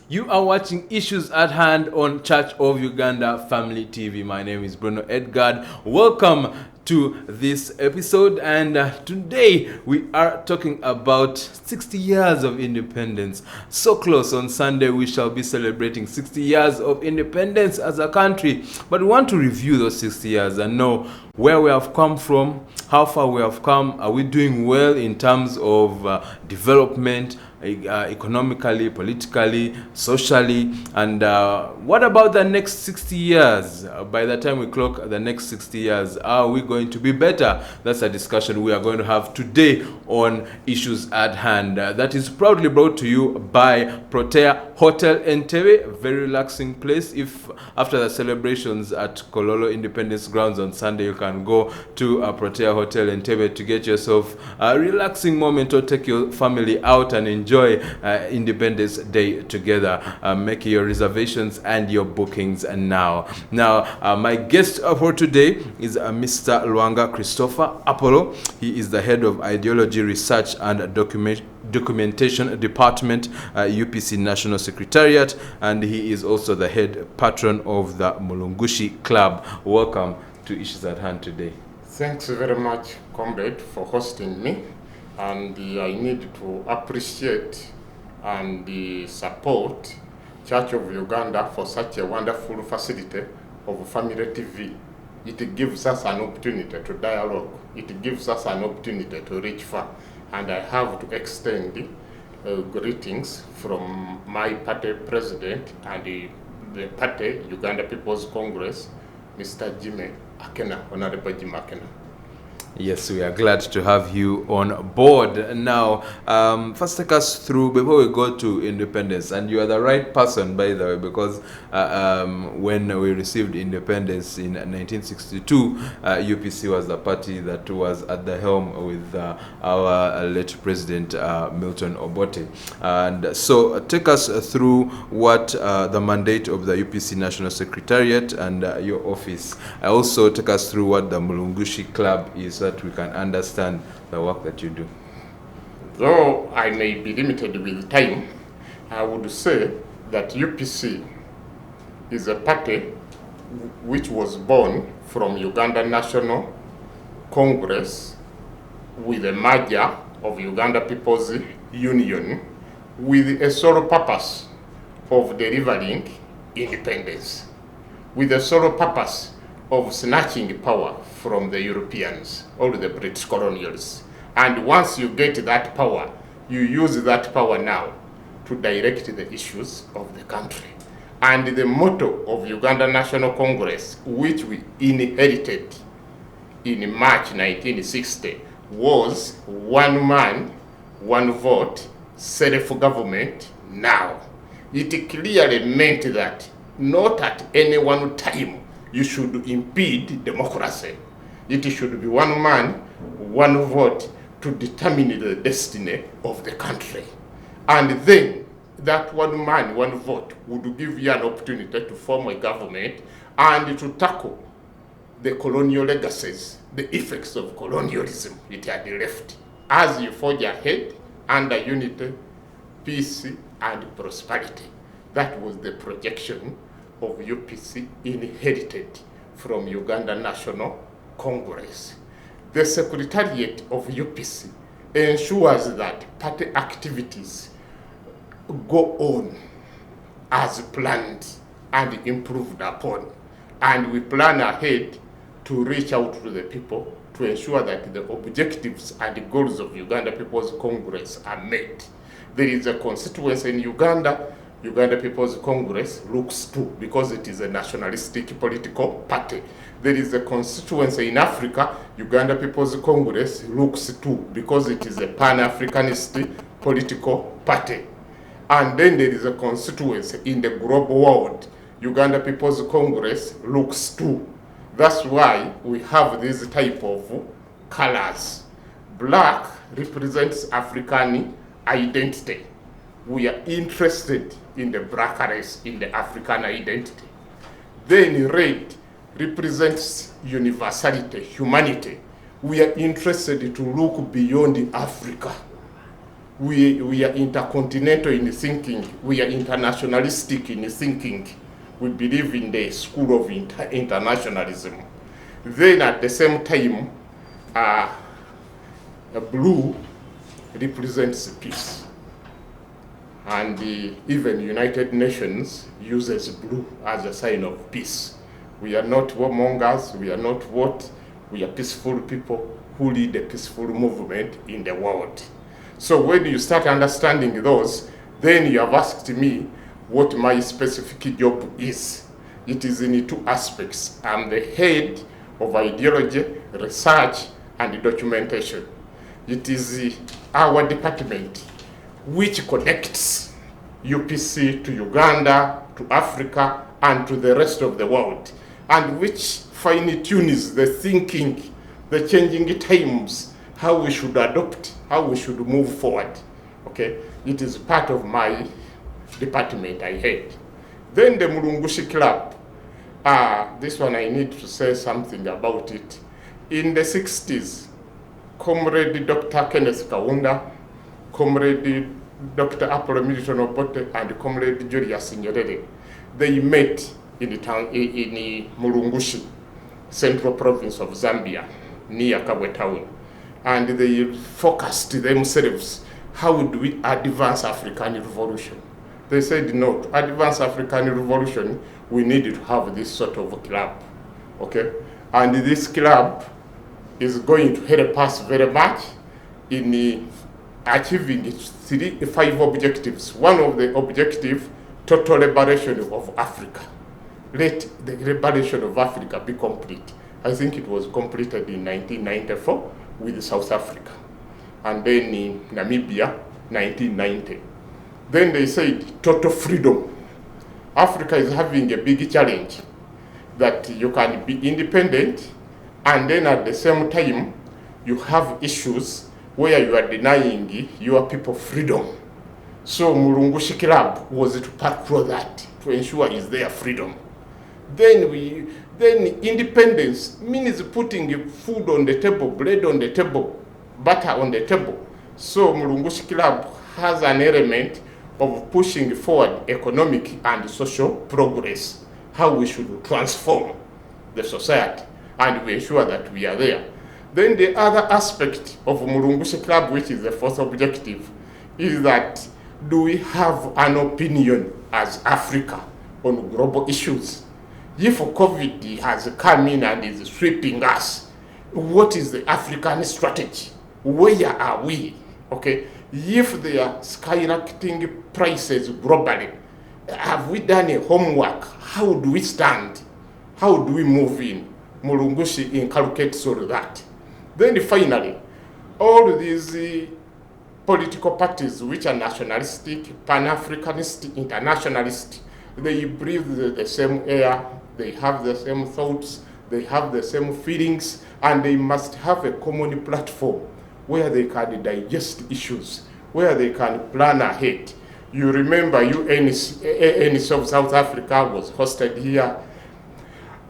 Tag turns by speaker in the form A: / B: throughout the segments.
A: You are watching Issues at Hand on Church of Uganda Family TV. My name is Bruno Edgar. Welcome to this episode, and today we are talking about 60 years of independence. So close. On Sunday we shall be celebrating 60 years of independence as a country, but we want to review those 60 years and know where we have come from, how far we have come, are we doing well in terms of development, economically, politically, socially, and what about the next 60 years? By the time we clock the next 60 years, are we going to be better? That's a discussion we are going to have today on Issues at Hand. That is proudly brought to you by Protea Hotel Entebbe, a very relaxing place. If after the celebrations at Kololo Independence Grounds on Sunday, you can go to Protea Hotel Entebbe to get yourself a relaxing moment or take your family out and enjoy Independence Day together. Make your reservations and your bookings now. Now, my guest for today is Mr. Lwanga Christopher Apollo. He is the head of Ideology Research and Documentation Department, UPC National Secretariat, and he is also the head patron of the Mulungushi Club. Welcome to Issues at Hand today.
B: Thanks very much, comrade, for hosting me. And I need to appreciate and support Church of Uganda for such a wonderful facility of Family TV. It gives us an opportunity to dialogue. It gives us an opportunity to reach far. And I have to extend greetings from my party president and the party, Uganda People's Congress, Mr. Jimmy Akena, Honorable Jimmy Akena.
A: Yes, we are glad to have you on board. Now, first take us through, before we go to independence, and you are the right person, by the way, because when we received independence in 1962, UPC was the party that was at the helm with our late President Milton Obote. And so take us through what the mandate of the UPC National Secretariat and your office. Also take us through what the Mulungushi Club is, that we can understand the work that you do.
B: Though I may be limited with time, I would say that UPC is a party which was born from Uganda National Congress with a merger of Uganda People's Union with a sole purpose of delivering independence, with a sole purpose of snatching power from the Europeans or the British colonials. And once you get that power, you use that power now to direct the issues of the country. And the motto of Uganda National Congress, which we inherited in March 1960, was one man, one vote, self-government now. It clearly meant that not at any one time you should impede democracy. It should be one man, one vote to determine the destiny of the country. And then that one man, one vote would give you an opportunity to form a government and to tackle the colonial legacies, the effects of colonialism it had left, as you forge ahead under unity, peace, and prosperity. That was the projection of UPC inherited from Uganda National Congress. The Secretariat of UPC ensures that party activities go on as planned and improved upon. And we plan ahead to reach out to the people to ensure that the objectives and goals of Uganda People's Congress are met. There is a constituency in Uganda People's Congress looks to, because it is a nationalistic political party. There is a constituency in Africa, Uganda People's Congress looks to, because it is a pan-Africanist political party. And then there is a constituency in the global world, Uganda People's Congress looks to. That's why we have this type of colors. Black represents African identity. We are interested in the black race, in the African identity. Then red represents universality, humanity. We are interested to look beyond Africa We are intercontinental in thinking. We are internationalistic in thinking. We believe in the school of internationalism. Then at the same time, blue represents peace. And even United Nations uses blue as a sign of peace. We are not warmongers, we are not what? We are peaceful people who lead a peaceful movement in the world. So when you start understanding those, then you have asked me what my specific job is. It is in 2 aspects. I'm the head of ideology, research, and documentation. It is our department which connects UPC to Uganda, to Africa, and to the rest of the world, and which fine-tunes the thinking, the changing times, how we should adopt, how we should move forward. Okay, it is part of my department I head. Then the Mulungushi Club, this one I need to say something about it. In the 60s, Comrade Dr. Kenneth Kaunda, Comrade Dr. Apollo Milton Obote, and Comrade Julius Nyerere, they met in the town in Mulungushi, central province of Zambia, near Kabwe town, and they focused themselves, how do we advance African revolution? They said, no, to advance African revolution, we need to have this sort of club, okay? And this club is going to help us very much in achieving its 5 objectives. One of the objectives, total liberation of Africa. Let the liberation of Africa be complete. I think it was completed in 1994 with South Africa. And then in Namibia, 1990. Then they said total freedom. Africa is having a big challenge that you can be independent, and then at the same time, you have issues where you are denying your people freedom. So Mulungushi Club was to patrol that, to ensure is their freedom. Then independence means putting food on the table, bread on the table, butter on the table. So Mulungushi Club has an element of pushing forward economic and social progress, how we should transform the society, and we ensure that we are there. Then the other aspect of Mulungushi Club, which is the 4th objective, is that do we have an opinion as Africa on global issues? If COVID has come in and is sweeping us, what is the African strategy? Where are we? Okay, if there are skyrocketing prices globally, have we done a homework? How do we stand? How do we move in? Mulungushi inculcates all that. Then finally, all these political parties which are nationalistic, pan-Africanist, internationalist, they breathe the same air, they have the same thoughts, they have the same feelings, and they must have a common platform where they can digest issues, where they can plan ahead. You remember UNC of South Africa was hosted here.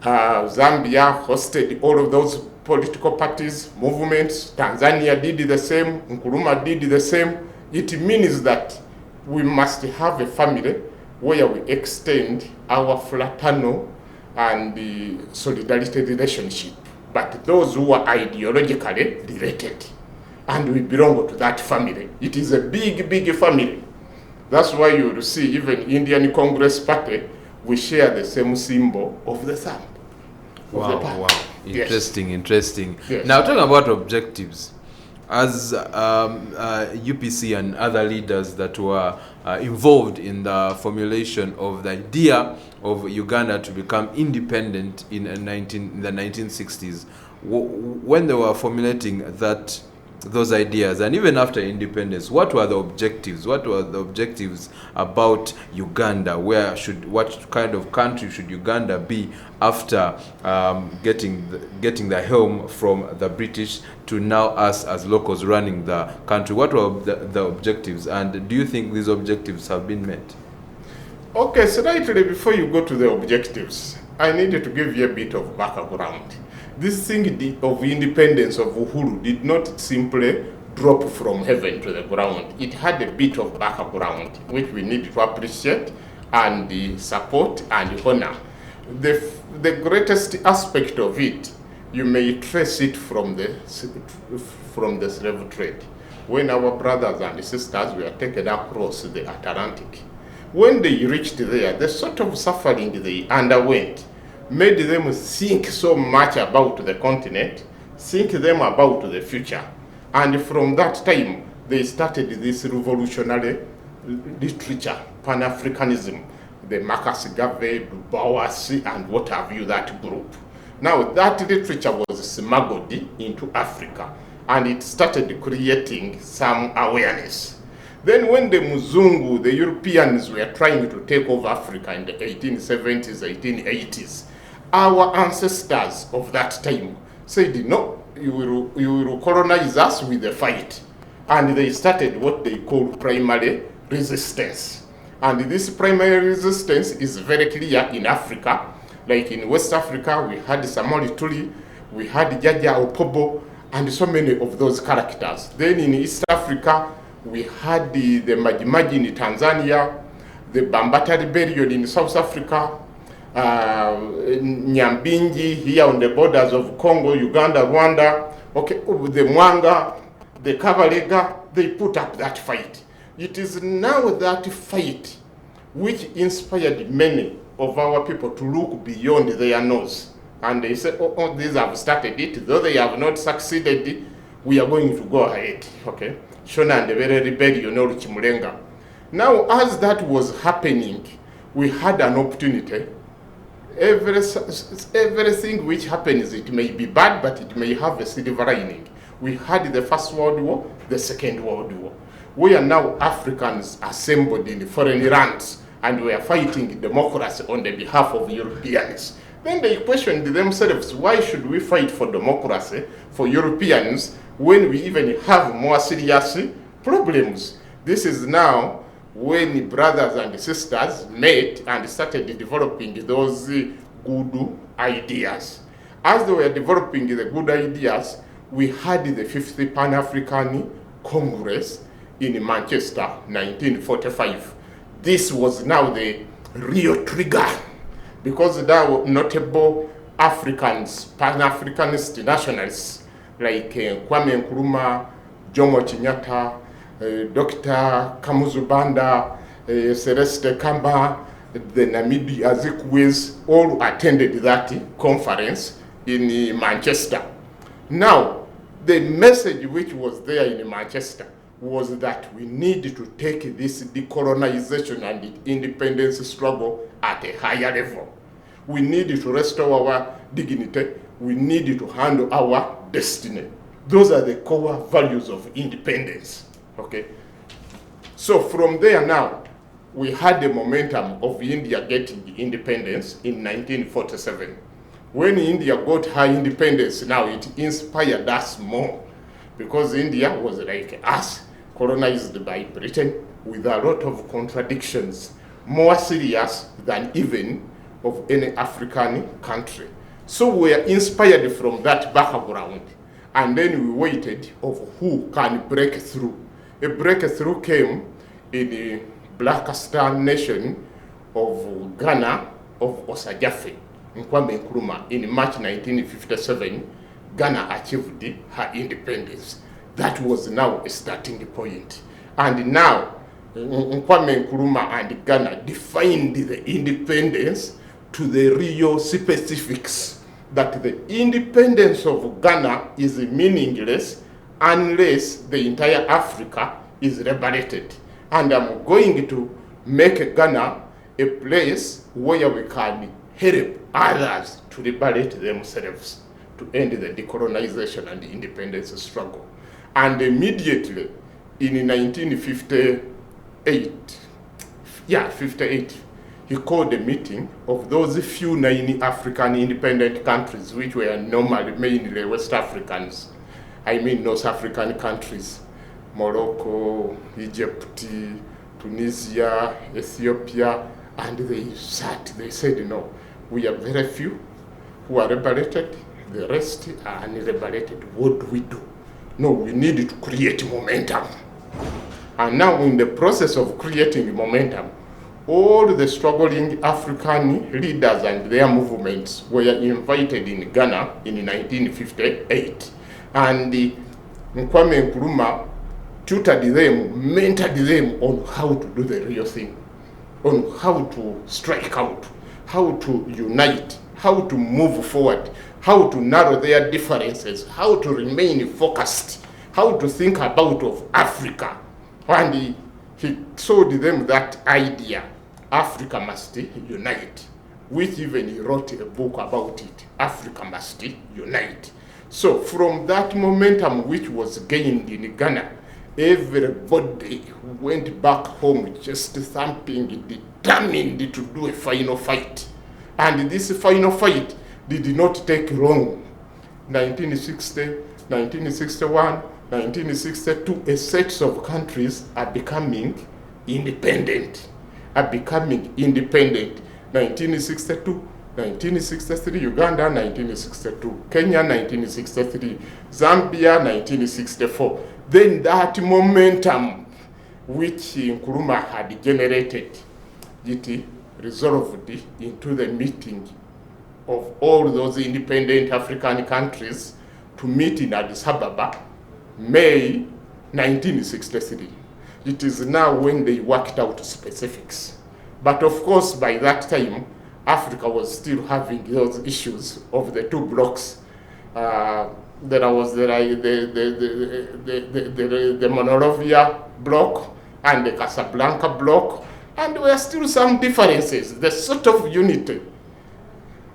B: Zambia hosted all of those political parties, movements. Tanzania did the same. Nkrumah did the same. It means that we must have a family where we extend our fraternal and the solidarity relationship. But those who are ideologically related, and we belong to that family. It is a big, big family. That's why you will see even Indian Congress Party, we share the same symbol of the thumb.
A: Wow. Interesting,
B: yes.
A: Interesting.
B: Yes.
A: Now, talking about objectives, as UPC and other leaders that were involved in the formulation of the idea of Uganda to become independent in the 1960s, when they were formulating those ideas, and even after independence, what were the objectives? What were the objectives about Uganda? What kind of country should Uganda be after getting the helm from the British to now us as locals running the country? What were the objectives, and do you think these objectives have been met?
B: Okay, slightly before you go to the objectives, I needed to give you a bit of background. This thing of independence of Uhuru did not simply drop from heaven to the ground. It had a bit of background, which we need to appreciate and support and honor. The greatest aspect of it, you may trace it from the slave trade. When our brothers and sisters were taken across the Atlantic, when they reached there, the sort of suffering they underwent made them think so much about the continent, think them about the future. And from that time, they started this revolutionary literature, Pan-Africanism, the Marcus Garvey, Bowers, and what have you, that group. Now, that literature was smuggled into Africa, and it started creating some awareness. Then when the Muzungu, the Europeans, were trying to take over Africa in the 1870s, 1880s, our ancestors of that time said, no, you will colonize us with a fight. And they started what they call primary resistance. And this primary resistance is very clear in Africa. Like in West Africa, we had Samori Tuli, we had Jaja Opobo, and so many of those characters. Then in East Africa, we had the Majimaji in Tanzania, the Bambata Rebellion in South Africa, Nyambingi here on the borders of Congo, Uganda, Rwanda, okay, the Mwanga, the Kabalega, they put up that fight. It is now that fight which inspired many of our people to look beyond their nose. And they said, oh, these have started it, though they have not succeeded, we are going to go ahead, okay? Shona and the very rebellion, Chimulenga. Now, as that was happening, we had an opportunity. Everything which happens, it may be bad, but it may have a silver lining. We had the First World War, the Second World War. We are now Africans assembled in foreign lands, and we are fighting democracy on the behalf of Europeans. Then they questioned themselves, why should we fight for democracy for Europeans when we even have more serious problems? This is now when brothers and sisters met and started developing those good ideas. As they were developing the good ideas, we had the 50th Pan-African Congress in Manchester, 1945. This was now the real trigger, because there were notable Africans, Pan-Africanist nationalists, like Kwame Nkrumah, Jomo Kenyatta, Dr. Kamuzu Banda, Celeste Kamba, the Namibia Azikiwe, all attended that conference in Manchester. Now, the message which was there in Manchester was that we need to take this decolonization and independence struggle at a higher level. We need to restore our dignity. We need to handle our destiny. Those are the core values of independence. Okay? So from there now, we had the momentum of India getting independence in 1947. When India got her independence, now it inspired us more, because India was like us, colonized by Britain with a lot of contradictions, more serious than even of any African country. So we were inspired from that background, and then we waited of who can break through. A breakthrough came in the Black Star nation of Ghana, of Osajafe, Kwame Nkrumah. In March 1957, Ghana achieved her independence. That was now a starting point. And now, Kwame Nkrumah and Ghana defined the independence to the real specifics, that the independence of Ghana is meaningless unless the entire Africa is liberated. And I'm going to make Ghana a place where we can help others to liberate themselves, to end the decolonization and the independence struggle. And immediately in 1958, he called a meeting of those few 9 African independent countries, which were normally mainly West Africans. I mean North African countries, Morocco, Egypt, Tunisia, Ethiopia, and they said, no, we are very few who are liberated, the rest are unliberated. What do we do? no, we need to create momentum. And now in the process of creating momentum, all the struggling African leaders and their movements were invited in Ghana in 1958. And Kwame Nkrumah tutored them, mentored them on how to do the real thing, on how to strike out, how to unite, how to move forward, how to narrow their differences, how to remain focused, how to think about of Africa. And he showed them that idea, Africa must unite, which even he wrote a book about it, Africa must unite. So from that momentum which was gained in Ghana, everybody went back home just thumping, determined to do a final fight. And this final fight did not take long. 1960, 1961, 1962, a set of countries are becoming independent. 1962, 1963, Uganda, 1962, Kenya, 1963, Zambia, 1964. Then that momentum which Nkrumah had generated, it resolved into the meeting of all those independent African countries to meet in Addis Ababa, May 1963. It is now when they worked out specifics. But of course, by that time, Africa was still having those issues of the two blocks. There was the Monrovia bloc and the Casablanca bloc, and there were still some differences. The sort of unity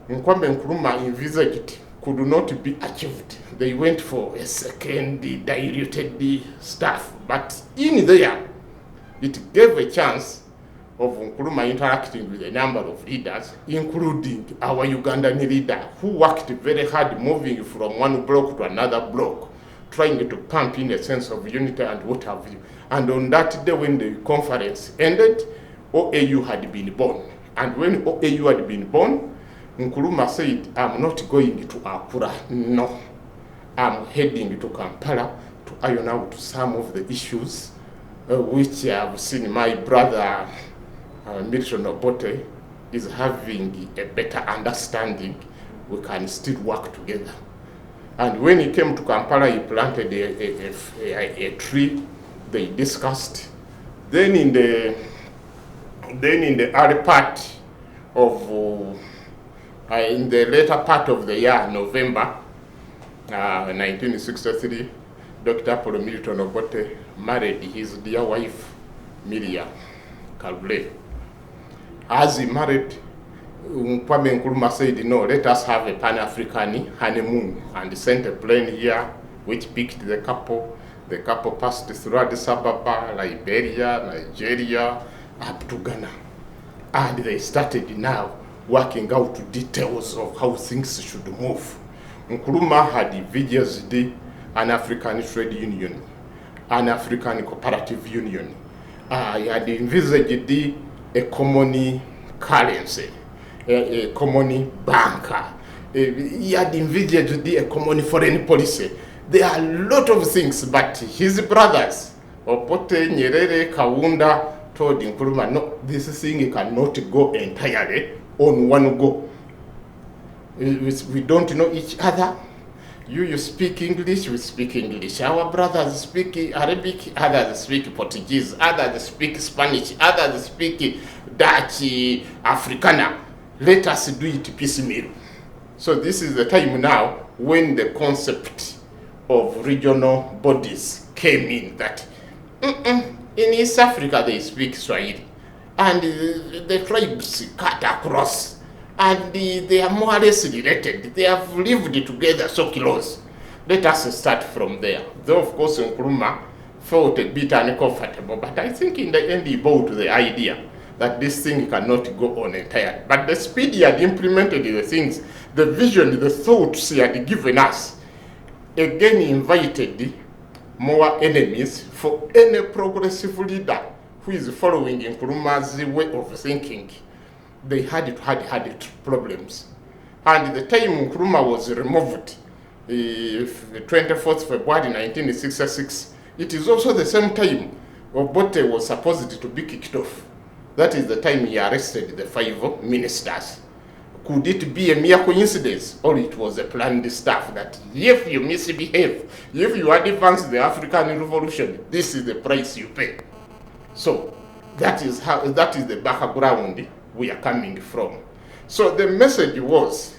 B: Kwame Nkrumah envisaged could not be achieved. They went for a second diluted stuff, but in there, it gave a chance of Nkrumah interacting with a number of leaders, including our Ugandan leader, who worked very hard moving from one block to another block, trying to pump in a sense of unity and what have you. And on that day when the conference ended, OAU had been born. And when OAU had been born, Nkrumah said, I'm not going to Accra, no. I'm heading to Kampala to iron out some of the issues which I've seen my brother Milton Obote is having a better understanding. We can still work together. And when he came to Kampala, he planted a tree. They discussed. Then in the early part of in the later part of the year, November 1963, Dr. Paul Milton Obote married his dear wife, Miriam Kalble. As he married, Kwame Nkrumah said, no, let us have a Pan-African honeymoon, and sent a plane here which picked the couple. The couple passed through Addis Ababa, Liberia, Nigeria, up to Ghana. And they started now working out details of how things should move. Nkrumah had envisaged an African trade union, an African cooperative union. He had envisaged a common currency, a common banker. He had envisaged a common foreign policy. There are a lot of things, but his brothers, Obote, Nyerere, Kaunda, told Nkrumah, no, this thing cannot go entirely on one go. We don't know each other. You speak English, we speak English. Our brothers speak Arabic, others speak Portuguese, others speak Spanish, others speak Dutch, Afrikaner. Let us do it piecemeal. So this is the time now when the concept of regional bodies came in, that in East Africa they speak Swahili, and the tribes cut across, and they are more or less related. They have lived together so close. Let us start from there. Though of course Nkrumah felt a bit uncomfortable, but I think in the end he bought the idea that this thing cannot go on entirely. But the speed he had implemented the things, the vision, the thoughts he had given us, again invited more enemies for any progressive leader who is following Nkrumah's way of thinking. They had problems. And the time Nkrumah was removed, 24th February 1966, it is also the same time Obote was supposed to be kicked off. That is the time he arrested the 5 ministers. Could it be a mere coincidence, or it was a planned stuff that if you misbehave, if you advance the African Revolution, this is the price you pay? So that is the background we are coming from. So the message was,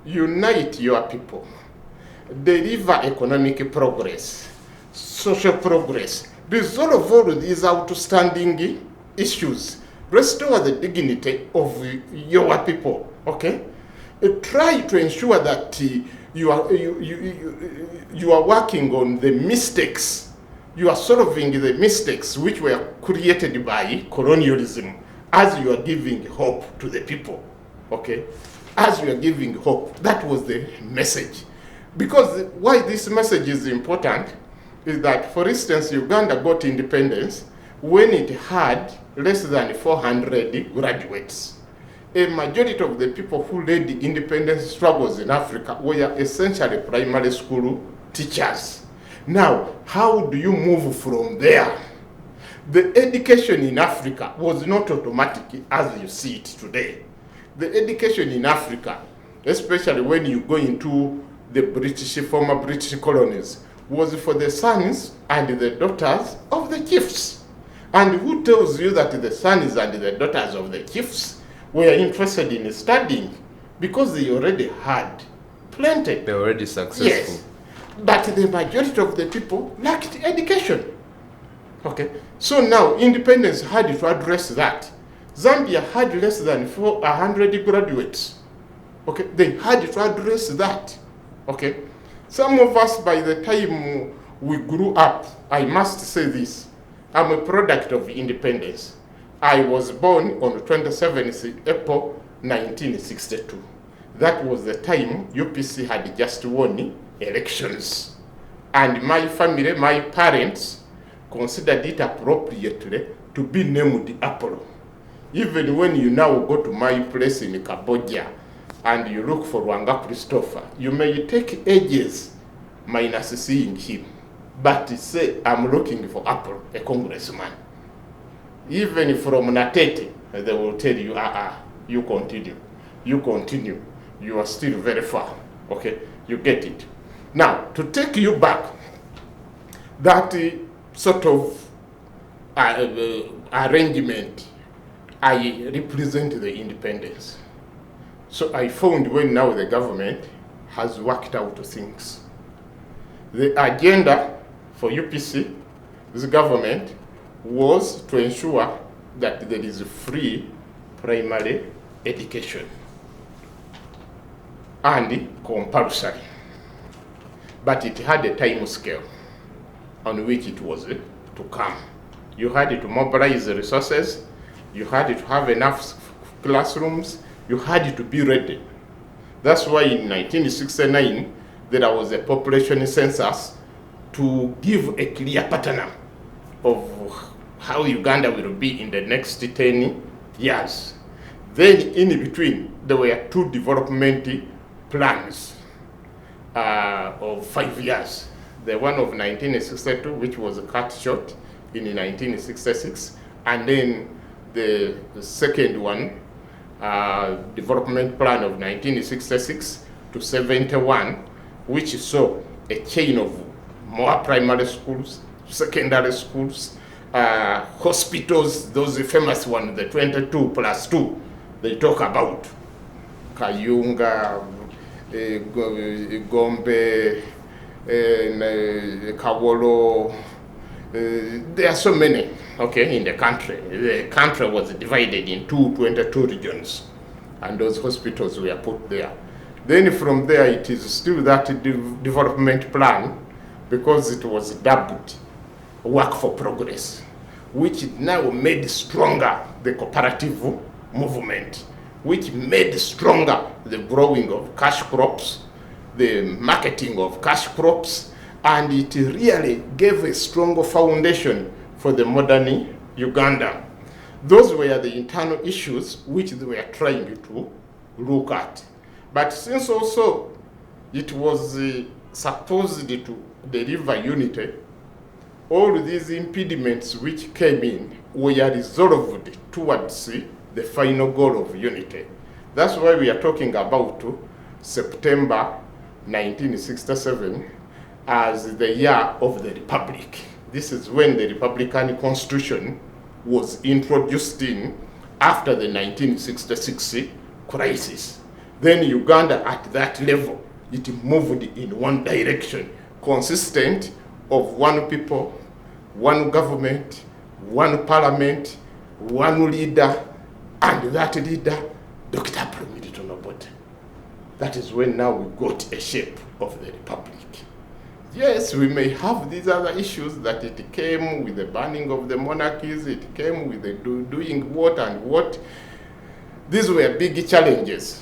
B: unite your people, deliver economic progress, social progress, resolve all these outstanding issues, restore the dignity of your people. Okay, try to ensure that you are working on the mistakes. You are solving the mistakes which were created by colonialism, as you are giving hope to the people. Okay, as you are giving hope. That was the message. Because why this message is important is that, for instance, Uganda got independence when it had less than 400 graduates. A majority of the people who led the independence struggles in Africa were essentially primary school teachers. Now, how do you move from there? The education in Africa was not automatic as you see it today. The education in Africa, especially when you go into the former British colonies, was for the sons and the daughters of the chiefs. And who tells you that the sons and the daughters of the chiefs were interested in studying? Because they already had plenty.
A: They're already successful.
B: Yes. But the majority of the people lacked education. Okay. So now independence had to address that. Zambia had less than 100 graduates. Okay. They had to address that. Okay. Some of us, by the time we grew up, I must say this, I'm a product of independence. I was born on 27th April 1962. That was the time UPC had just won elections. And my family, my parents, considered it appropriately to be named Apollo. Even when you now go to my place in Cambodia and you look for Lwanga Christopher, you may take ages minus seeing him. But say, I'm looking for Apollo, a congressman. Even from Natete, they will tell you, you continue. You are still very far. Okay, you get it. Now, to take you back, that sort of arrangement, I represent the independence. So I found when now the government has worked out things. The agenda for UPC, this government, was to ensure that there is free primary education and compulsory. But it had a time scale on which it was to come. You had to mobilize the resources, you had to have enough classrooms, you had to be ready. That's why in 1969 there was a population census to give a clear pattern of how Uganda will be in the next 10 years. Then in between, there were 2 development plans of 5 years. The one of 1962, which was cut short in 1966, and then the second one, development plan of 1966 to 71, which saw a chain of more primary schools, secondary schools, hospitals, those famous ones, the 22+2, they talk about. Kayunga, Gombe, Kawolo, there are so many, okay, in the country. The country was divided into 22 regions, and those hospitals were put there. Then from there, it is still that development plan, because it was dubbed Work for Progress, which now made stronger the cooperative movement, which made stronger the growing of cash crops, the marketing of cash crops, and it really gave a stronger foundation for the modern Uganda. Those were the internal issues which they were trying to look at. But since also it was supposed to deliver unity. All these impediments which came in were resolved towards the final goal of unity. That's why we are talking about September 1967 as the year of the Republic. This is when the Republican Constitution was introduced in after the 1966 crisis. Then Uganda at that level, it moved in one direction, consistent of one people, one government, one parliament, one leader, and that leader, Dr. Promilito Nobote. That is when now we got a shape of the Republic. Yes, we may have these other issues that it came with the banning of the monarchies, it came with the doing what and what. These were big challenges,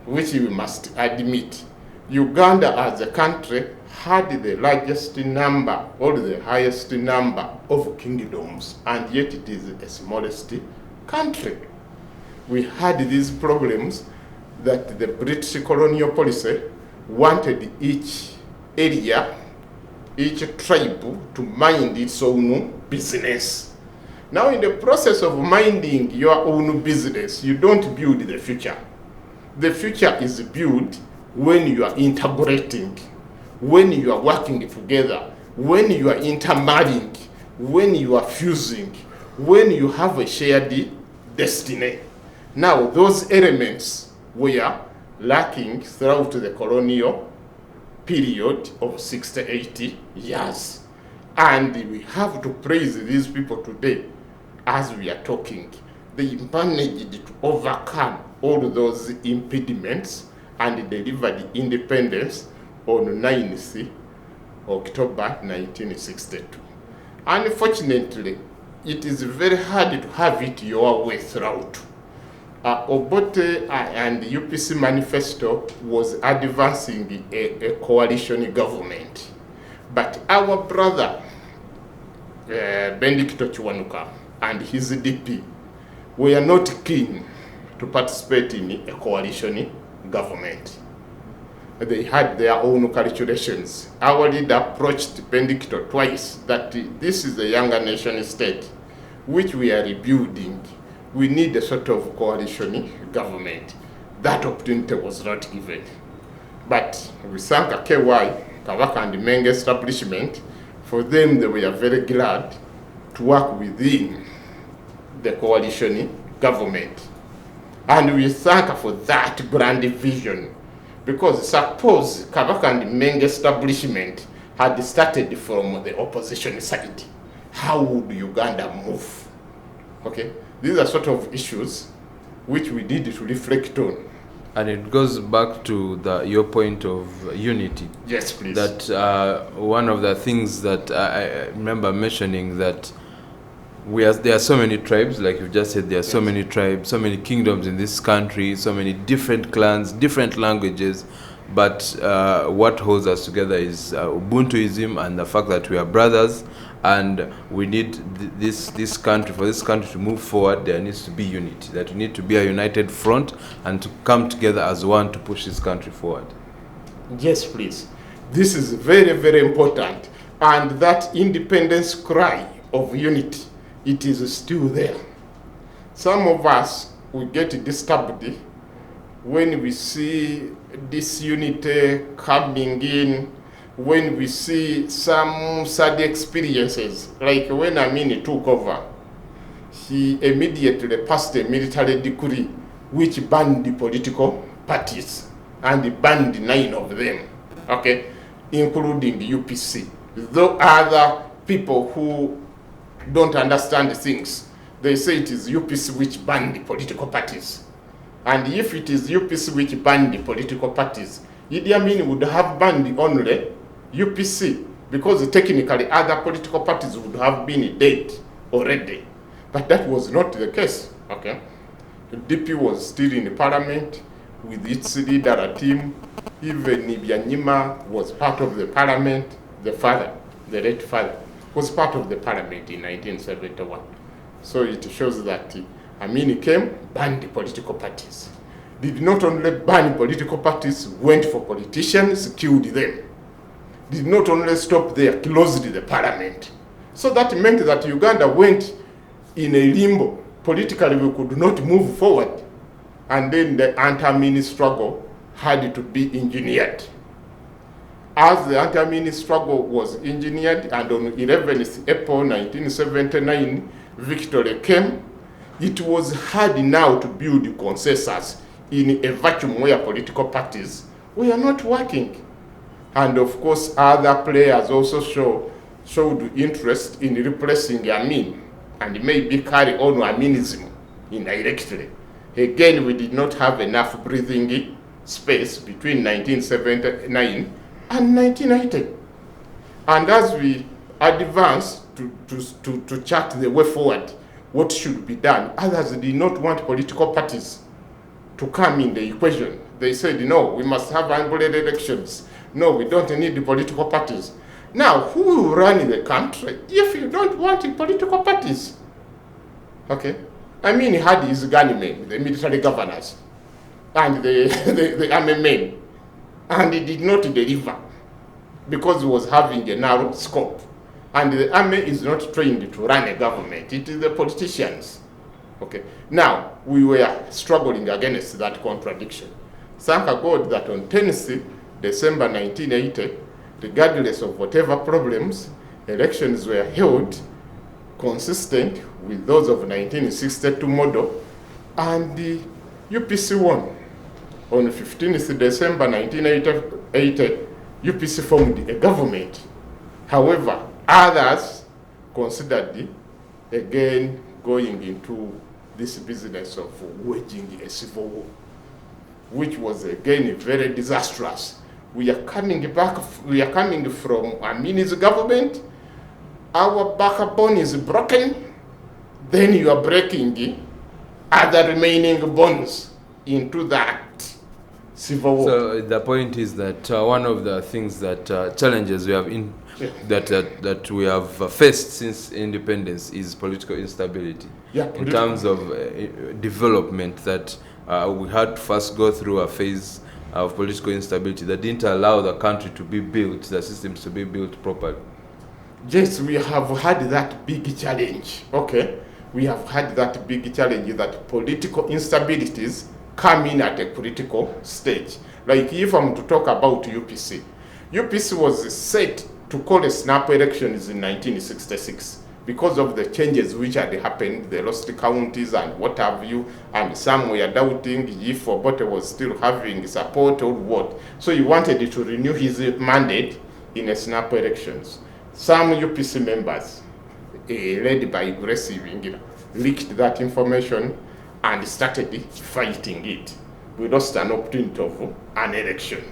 B: which we must admit. Uganda as a country had the largest number or the highest number of kingdoms, and yet it is the smallest country. We had these problems that the British colonial policy wanted each area, each tribe to mind its own business. Now in the process of minding your own business, you don't build the future. The future is built when you are integrating, when you are working together, when you are intermarrying, when you are fusing, when you have a shared destiny. Now those elements were lacking throughout the colonial period of 60, 80 years. And we have to praise these people today as we are talking. They managed to overcome all those impediments and delivered independence on 9th October 1962. Unfortunately, it is very hard to have it your way throughout. Obote and the UPC manifesto was advancing a coalition government. But our brother, Benedicto Chiwanuka, and his DP were not keen to participate in a coalition government. They had their own calculations. Our leader approached Benedicto twice that this is a younger nation state which we are rebuilding. We need a sort of coalition government. That opportunity was not given. But we thank KY, Kabaka and the Menge establishment. For them, they were very glad to work within the coalition government. And we thank for that grand vision. Because suppose Kabaka and the Menge establishment had started from the opposition side, how would Uganda move? Okay? These are sort of issues which we need to reflect on.
A: And it goes back to your point of unity.
B: Yes, please.
A: That one of the things that I remember mentioning that there are so many tribes, like you just said, there are so many tribes, so many kingdoms in this country, so many different clans, different languages. But what holds us together is Ubuntuism and the fact that we are brothers, and we need this country, for this country to move forward, there needs to be unity, that we need to be a united front and to come together as one to push this country forward.
B: Yes, please. This is very, very important. And that independence cry of unity, it is still there. Some of us will get disturbed when we see disunity coming in, when we see some sad experiences, like when Amini took over, he immediately passed a military decree which banned the political parties, and he banned 9 of them, okay, including the UPC. Though other people who don't understand things, they say it is UPC which banned the political parties. And if it is UPC which banned the political parties, Idi Amin would have banned only UPC, because technically other political parties would have been dead already. But that was not the case, okay? The DP was still in parliament with its leader, a team. Even Nibyanyima was part of the parliament. The father, the late father, was part of the parliament in 1971. So it shows that Amini came, banned the political parties. did not only ban political parties, went for politicians, killed them. Did not only stop there, closed the parliament. So that meant that Uganda went in a limbo. Politically, we could not move forward. And then the anti-Amin struggle had to be engineered. As the anti-Amin struggle was engineered, and on 11th April 1979, victory came, it was hard now to build consensus in a vacuum where political parties were not working. And of course, other players also showed interest in replacing Amin and maybe carry on Aminism indirectly. Again, we did not have enough breathing space between 1979 and 1980. And as we advance to chart the way forward, what should be done, others did not want political parties to come in the equation. They said, no, we must have annual elections. No, we don't need the political parties. Now, who will run the country if you don't want the political parties? Okay? I mean, he had his gunmen, the military governors, and the army men, and he did not deliver because he was having a narrow scope. And the army is not trained to run a government. It is the politicians. Okay. Now, we were struggling against that contradiction. Thank God that on 10th December 1980, regardless of whatever problems, elections were held consistent with those of 1962 model, and the UPC won. On 15th December 1980, UPC formed a government. However, others considered again going into this business of waging a civil war, which was again very disastrous. We are coming from Amin's government. Our backbone is broken. Then you are breaking other remaining bones into that civil war.
A: So the point is that one of the things that challenges we have that we have faced since independence is political instability. In terms of development, that we had to first go through a phase of political instability that didn't allow the country to be built, the systems to be built properly.
B: Yes, we have had that big challenge. Okay, we have had that big challenge that political instabilities come in at a critical stage. Like if I'm to talk about UPC, UPC was set to call a snap elections in 1966 because of the changes which had happened, the lost counties and what have you, and some were doubting if Obote was still having support or what. So he wanted to renew his mandate in a snap elections. Some UPC members, led by Grace Wingira, leaked that information and started fighting it. We lost an opportunity of an election.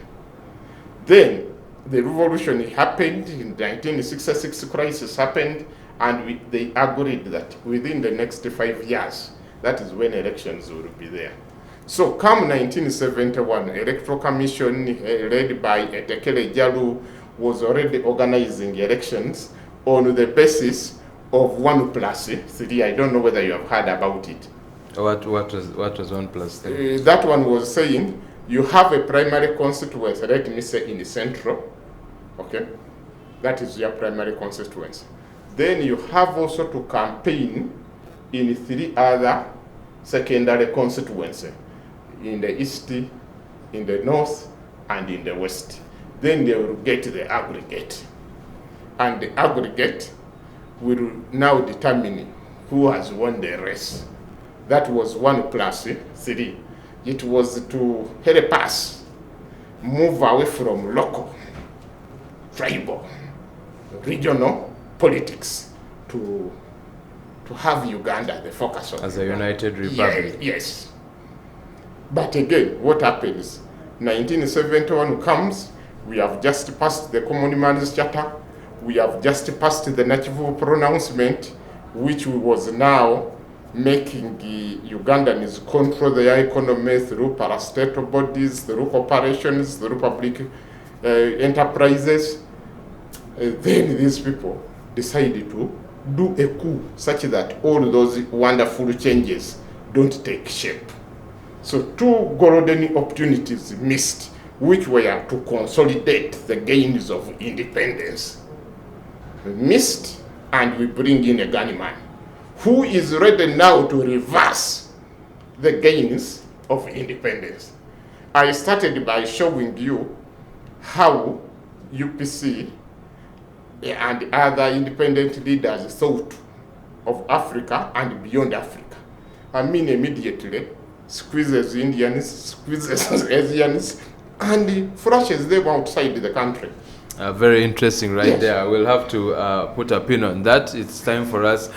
B: Then the revolution happened, in 1966 crisis happened, and they agreed that within the next 5 years, that is when elections will be there. So come 1971, Electoral Commission led by Etekele Jalu was already organizing elections on the basis of 1+3. I don't know whether you have heard about it.
A: What was 1+3?
B: That one was saying you have a primary constituency, let me say in the central, okay? That is your primary constituency. Then you have also to campaign in 3 other secondary constituencies, in the east, in the north, and in the west. Then they will get the aggregate. And the aggregate will now determine who has won the race. That was 1+3. It was to help us move away from local, tribal, regional politics to have Uganda the focus of
A: as a united republic.
B: Yes. But again, what happens? 1971 comes, we have just passed the Common Man's Charter, we have just passed the National pronouncement, which was now making the Ugandans control their economy through parastatal bodies, through corporations, through public enterprises. Then these people decided to do a coup such that all those wonderful changes don't take shape. So 2 golden opportunities missed, which were to consolidate the gains of independence. We missed, and we bring in a gunman who is ready now to reverse the gains of independence. I started by showing you how UPC and other independent leaders thought of Africa and beyond Africa. I mean, immediately squeezes Indians, squeezes Asians, and flushes them outside the country.
A: Very interesting right
B: Yes.
A: there. We'll have to put a pin on that. It's time for us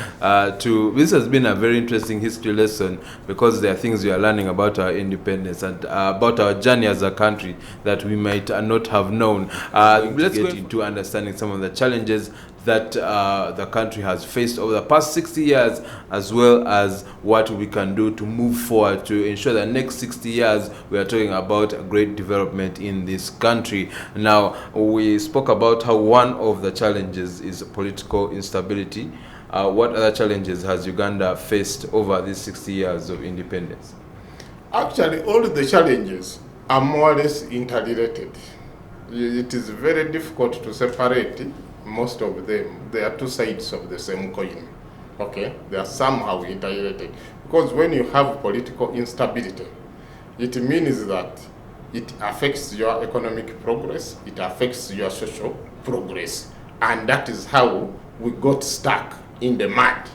A: this has been a very interesting history lesson, because there are things we are learning about our independence and about our journey as a country that we might not have known. Let's get into understanding some of the challenges that the country has faced over the past 60 years, as well as what we can do to move forward to ensure that next 60 years we are talking about great development in this country. Now, we spoke about how one of the challenges is political instability. What other challenges has Uganda faced over these 60 years of independence?
B: Actually, all the challenges are more or less interrelated. It is very difficult to separate most of them. They are 2 sides of the same coin. Okay? They are somehow interrelated. Because when you have political instability, it means that it affects your economic progress, it affects your social progress. And that is how we got stuck in the mud.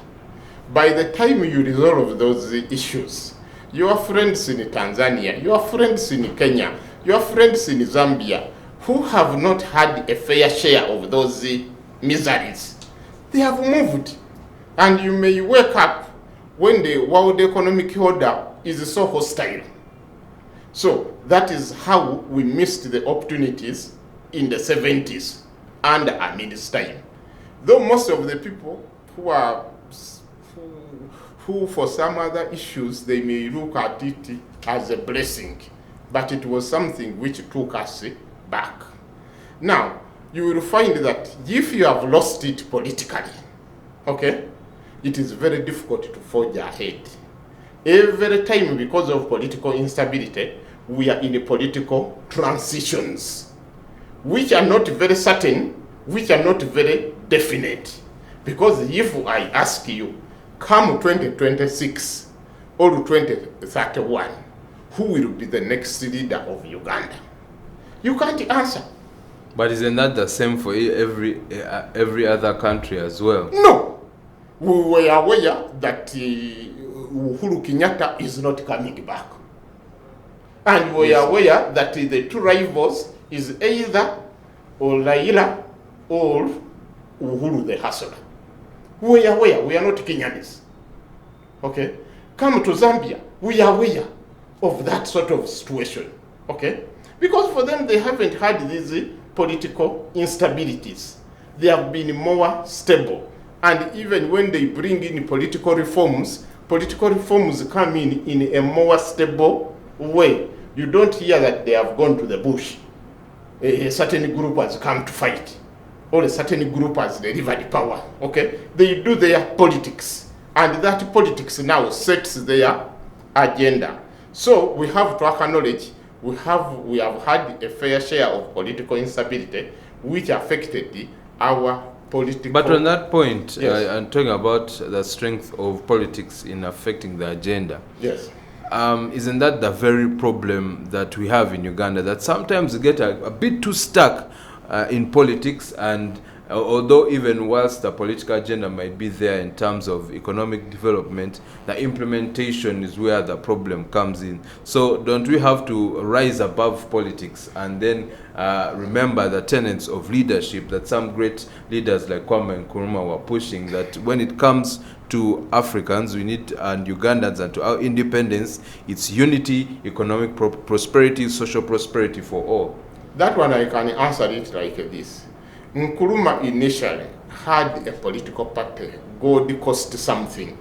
B: By the time you resolve those issues, your friends in Tanzania, your friends in Kenya, your friends in Zambia, who have not had a fair share of those miseries, they have moved. And you may wake up when the world economic order is so hostile. So that is how we missed the opportunities in the 70s under Amin's time. Though most of the people who for some other issues, they may look at it as a blessing, but it was something which took us back. Now, you will find that if you have lost it politically, okay, it is very difficult to forge ahead. Every time, because of political instability, we are in political transitions, which are not very certain, which are not very definite. Because if I ask you, come 2026 or 2031, who will be the next leader of Uganda? You can't answer.
A: But isn't that the same for every other country as well?
B: No. We were aware that Uhuru Kenyatta is not coming back. And we are aware that the 2 rivals is either or Raila or Uhuru the hustler. We are aware, we are not Kenyans. Okay? Come to Zambia, we are aware of that sort of situation. Okay? Because for them, they haven't had these political instabilities. They have been more stable. And even when they bring in political reforms come in a more stable way. You don't hear that they have gone to the bush. A certain group has come to fight, or a certain group has delivered power. Okay? They do their politics, and that politics now sets their agenda. So we have to acknowledge we have had a fair share of political instability, which affected our political...
A: But on that point,
B: yes.
A: I'm talking about the strength of politics in affecting the agenda.
B: Yes.
A: Isn't that the very problem that we have in Uganda, that sometimes we get a bit too stuck in politics, and although even whilst the political agenda might be there in terms of economic development, the implementation is where the problem comes in. So don't we have to rise above politics and then remember the tenets of leadership that some great leaders like Kwame Nkrumah were pushing, that when it comes to Africans, we need, and Ugandans, and to our independence, it's unity, economic prosperity, social prosperity for all?
B: That one I can answer it like this. Nkrumah initially had a political party. God cost something.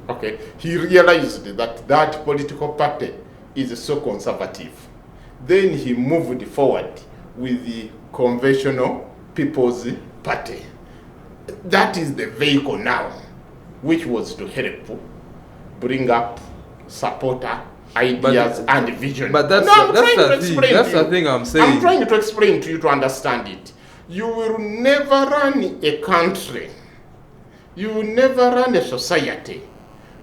B: Okay, he realized that that political party is so conservative. Then he moved forward with the conventional People's Party. That is the vehicle now, which was to help bring up, support ideas and vision.
A: But that's the thing I'm saying.
B: I'm trying to explain to you to understand it. You will never run a country. You will never run a society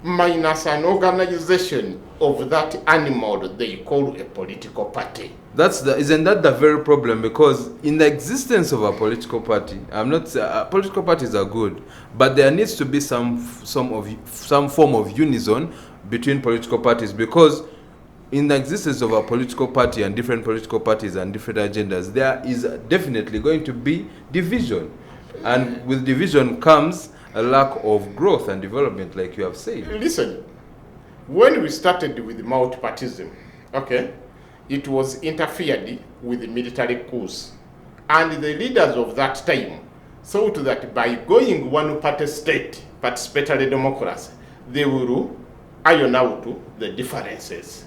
B: minus an organization of that animal they call a political party.
A: Isn't that the very problem? Because in the existence of a political party, I'm not political parties are good, but there needs to be some form of unison between political parties, because in the existence of a political party and different political parties and different agendas, there is definitely going to be division, and with division comes a lack of growth and development, like you have said.
B: Listen, when we started with multipartism, okay, it was interfered with the military coups. And the leaders of that time thought that by going one-party state, participatory democracy, they will iron out the differences.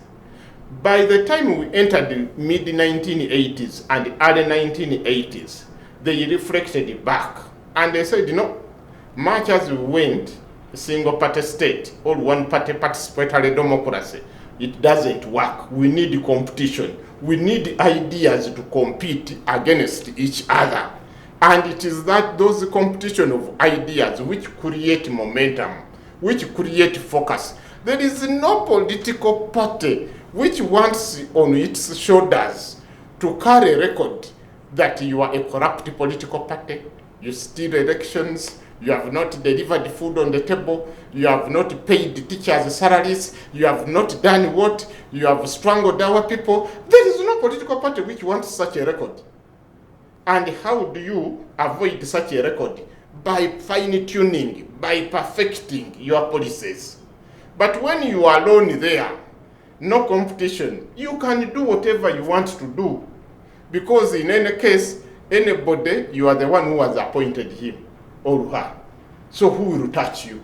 B: By the time we entered the mid-1980s and early 1980s, they reflected back and they said, much as we went a single-party state or one-party participatory democracy, it doesn't work. We need competition. We need ideas to compete against each other. And it is those competition of ideas which create momentum, which create focus. There is no political party which wants on its shoulders to carry a record that you are a corrupt political party, you steal elections, you have not delivered food on the table, you have not paid the teachers' salaries, you have not done what, you have strangled our people. There is no political party which wants such a record. And how do you avoid such a record? By fine-tuning, by perfecting your policies. But when you are alone there, no competition, you can do whatever you want to do. Because in any case, anybody, you are the one who has appointed him or her. So who will touch you?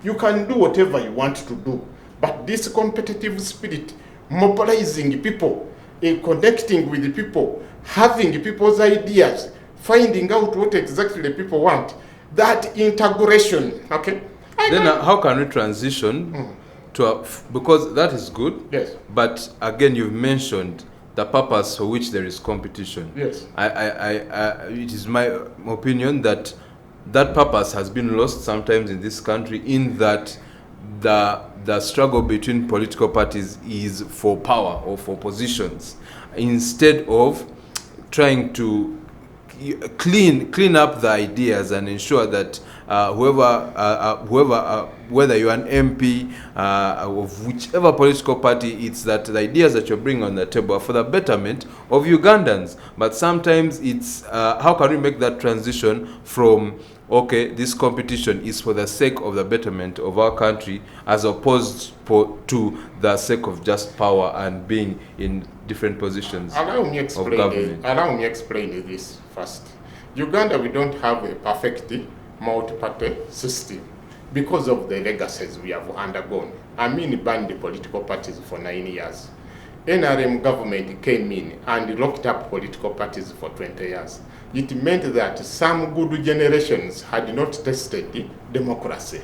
B: You can do whatever you want to do. But this competitive spirit, mobilizing people, connecting with the people, having people's ideas, finding out what exactly the people want, that integration, okay?
A: Then how can we transition to because that is good.
B: Yes.
A: But again, you've mentioned the purpose for which there is competition.
B: Yes.
A: It is my opinion that purpose has been lost sometimes in this country, in that the struggle between political parties is for power or for positions, instead of trying to clean up the ideas and ensure that whether you're an MP of whichever political party, it's that the ideas that you're bringing on the table are for the betterment of Ugandans. But sometimes it's how can we make that transition from, okay, this competition is for the sake of the betterment of our country, as opposed to the sake of just power and being in different positions of government.
B: Allow me explain this first. Uganda, we don't have a perfect multi-party system because of the legacies we have undergone. Banned the political parties for 9 years. NRM government came in and locked up political parties for 20 years. It meant that some good generations had not tested democracy.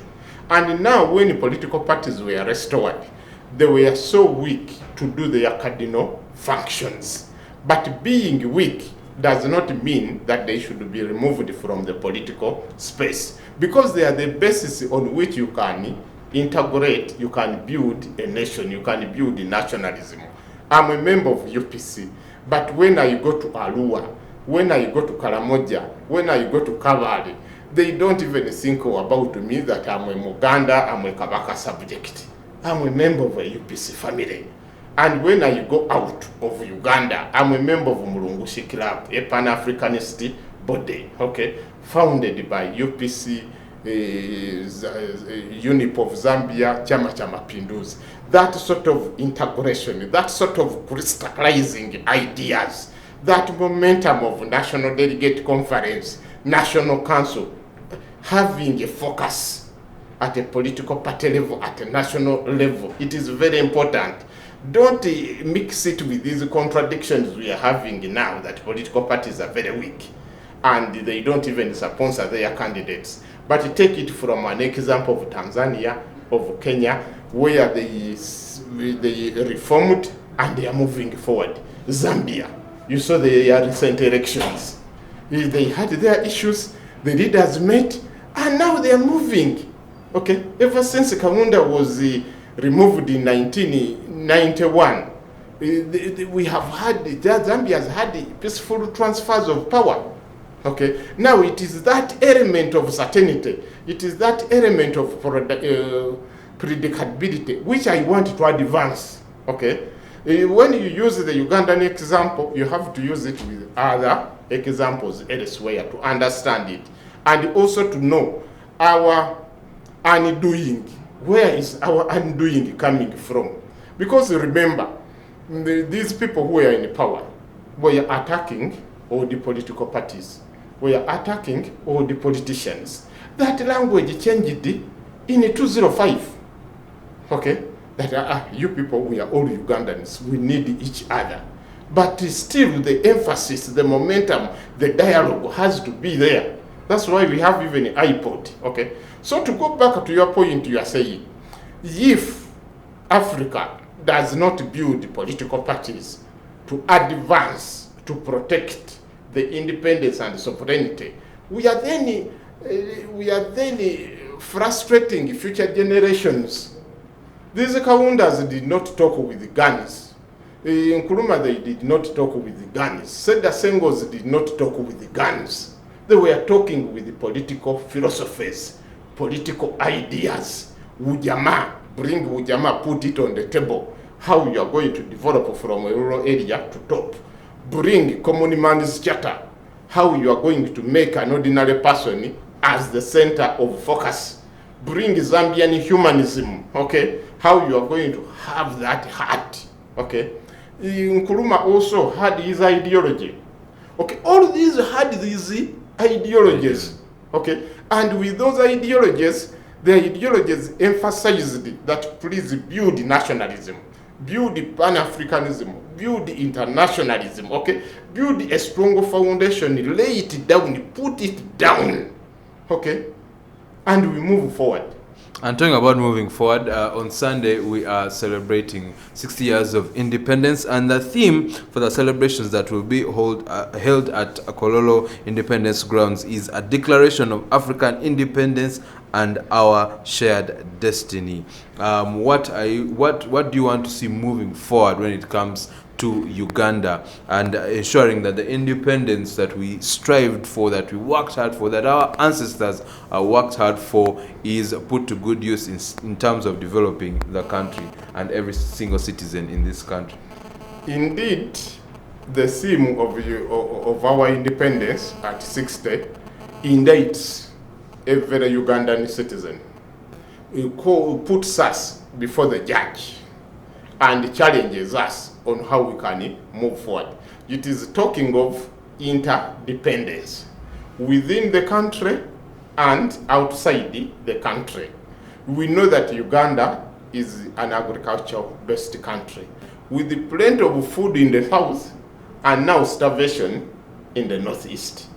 B: And now when political parties were restored, they were so weak to do their cardinal functions. But being weak does not mean that they should be removed from the political space, because they are the basis on which you can integrate, you can build a nation, you can build nationalism. I'm a member of UPC, but when I go to Arua, when I go to Karamoja, when I go to Kabale, they don't even think about me that I'm a Muganda, I'm a Kabaka subject. I'm a member of a UPC family. And when I go out of Uganda, I'm a member of Mulungushi Club, a Pan-Africanist body, okay, founded by UPC, UNIP of Zambia, Chama cha Mapinduzi. That sort of integration, that sort of crystallizing ideas, that momentum of National Delegate Conference, National Council, having a focus at a political party level, at a national level, it is very important. Don't mix it with these contradictions we are having now, that political parties are very weak and they don't even sponsor their candidates. But take it from an example of Tanzania, of Kenya, where they reformed and they are moving forward. Zambia, you saw their recent elections. They had their issues, the leaders met, and now they are moving. Okay, ever since Kaunda was removed in 1991, we have had, Zambia has had peaceful transfers of power. Okay, now it is that element of certainty, it is that element of predictability which I want to advance. Okay, when you use the Ugandan example, you have to use it with other examples elsewhere to understand it, and also to know our undoing. Where is our undoing coming from? Because remember, these people who are in power were attacking all the political parties, were attacking all the politicians. That language changed in 2005. Okay, that you people, we are all Ugandans, we need each other. But still the emphasis, the momentum, the dialogue has to be there. That's why we have even iPod. Okay, so to go back to your point, you are saying, if Africa does not build political parties to advance, to protect the independence and sovereignty, we are then frustrating future generations. These Kaundas did not talk with guns. In Nkrumah, they did not talk with guns. Seda Sengos did not talk with guns. They were talking with political philosophies, political ideas. Ujama, bring Ujama, put it on the table. How you are going to develop from a rural area to top. Bring common man's charter. How you are going to make an ordinary person as the center of focus. Bring Zambian humanism, okay? How you are going to have that heart, okay? Nkrumah also had his ideology. Okay, all these had these ideologies, okay? And with those ideologies, the ideologies emphasized that please build nationalism, build Pan-Africanism, build internationalism, okay? Build a strong foundation, lay it down, put it down, okay? And we move forward.
A: And talking about moving forward, on Sunday we are celebrating 60 years of independence, and the theme for the celebrations that will be held at Kololo Independence Grounds is a declaration of African independence and our shared destiny. What do you want to see moving forward when it comes to Uganda and ensuring that the independence that we strived for, that we worked hard for, that our ancestors worked hard for, is put to good use in terms of developing the country and every single citizen in this country?
B: Indeed, the theme of our independence at 60 indicts every Ugandan citizen. It puts us before the judge and challenges us on how we can move forward. It is talking of interdependence within the country and outside the country. We know that Uganda is an agricultural-based country with plenty of food in the south and now starvation in the northeast.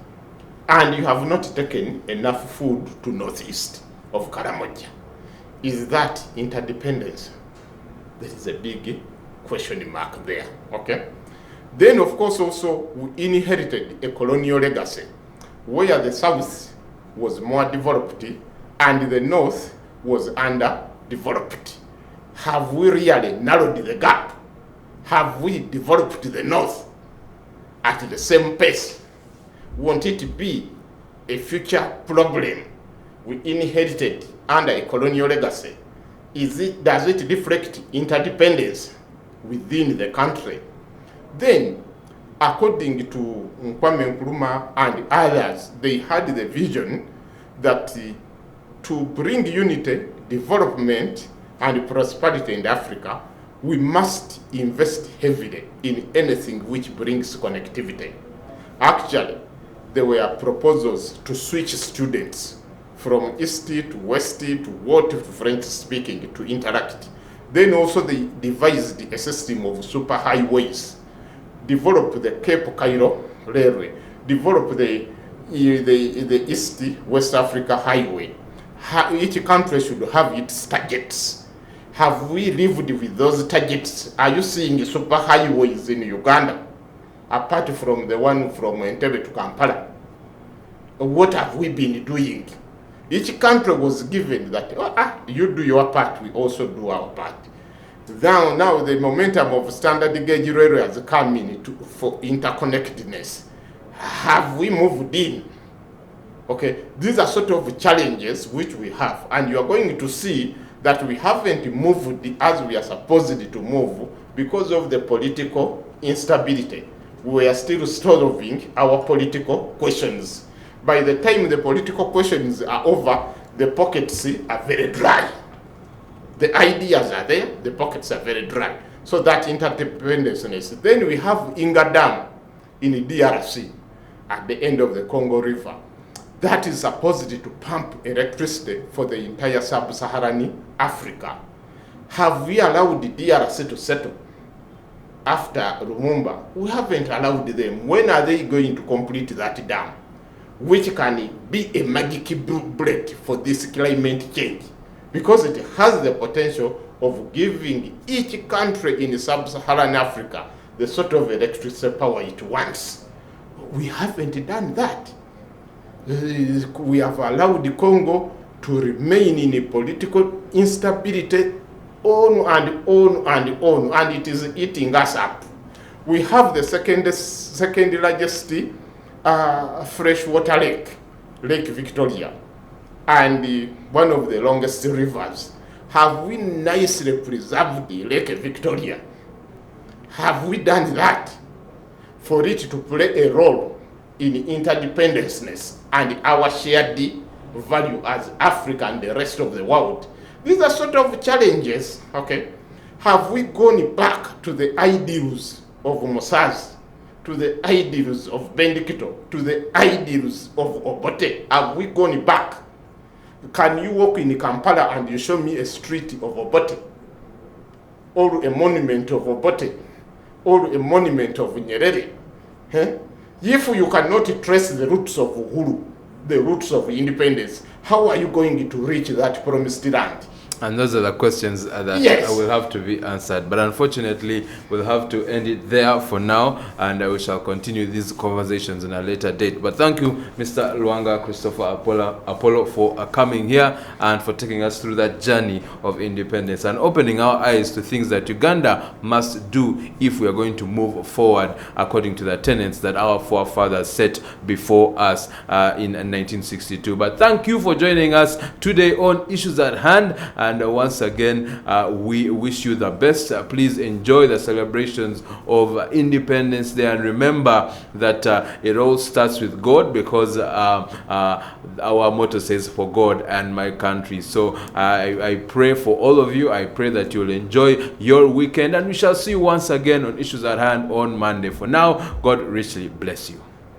B: And you have not taken enough food to northeast of Karamoja. Is that interdependence? There is a big question mark there, okay? Then, of course, also we inherited a colonial legacy where the south was more developed and the north was underdeveloped. Have we really narrowed the gap? Have we developed the north at the same pace? Won't it be a future problem we inherited under a colonial legacy? Does it reflect interdependence within the country? Then, according to Nkrumah and others, they had the vision that to bring unity, development, and prosperity in Africa, we must invest heavily in anything which brings connectivity. Actually, there were proposals to switch students from East to West to what to French speaking to interact. Then also they devised a system of super highways, developed the Cape Cairo Railway, developed the East West Africa Highway. Each country should have its targets. Have we lived with those targets? Are you seeing super highways in Uganda, apart from the one from Entebbe to Kampala? What have we been doing? Each country was given that, you do your part, we also do our part. Now the momentum of standard gauge railway has come in for interconnectedness. Have we moved in? Okay, these are sort of challenges which we have, and you are going to see that we haven't moved as we are supposed to move because of the political instability. We are still solving our political questions. By the time the political questions are over, the pockets are very dry. The ideas are there, the pockets are very dry. So that interdependency. Then we have Inga Dam in the DRC at the end of the Congo River. That is supposed to pump electricity for the entire sub-Saharan Africa. Have we allowed the DRC to settle after Lumumba? We haven't allowed them. When are they going to complete that dam? Which can be a magic bullet for this climate change, because it has the potential of giving each country in sub-Saharan Africa the sort of electricity power it wants. We haven't done that. We have allowed the Congo to remain in a political instability on and on and on, and it is eating us up. We have the second largest freshwater lake, Lake Victoria, and one of the longest rivers. Have we nicely preserved the Lake Victoria? Have we done that for it to play a role in interdependenceness and our shared value as Africa and the rest of the world? These are sort of challenges, okay? Have we gone back to the ideals of Mosaz, to the ideals of Bendikito, to the ideals of Obote? Have we gone back? Can you walk in Kampala and you show me a street of Obote, or a monument of Obote, or a monument of Nyerere? If you cannot trace the roots of Uhuru, the roots of independence, how are you going to reach that promised land?
A: And those are the questions that will have to be answered. But unfortunately, we'll have to end it there for now, and we shall continue these conversations on a later date. But thank you, Mr. Lwanga Christopher Apollo, for coming here and for taking us through that journey of independence and opening our eyes to things that Uganda must do if we are going to move forward according to the tenets that our forefathers set before us in 1962. But thank you for joining us today on Issues at Hand. And once again, we wish you the best. Please enjoy the celebrations of Independence Day. And remember that it all starts with God, because our motto says, "For God and my country." So I pray for all of you. I pray that you'll enjoy your weekend. And we shall see you once again on Issues at Hand on Monday. For now, God richly bless you.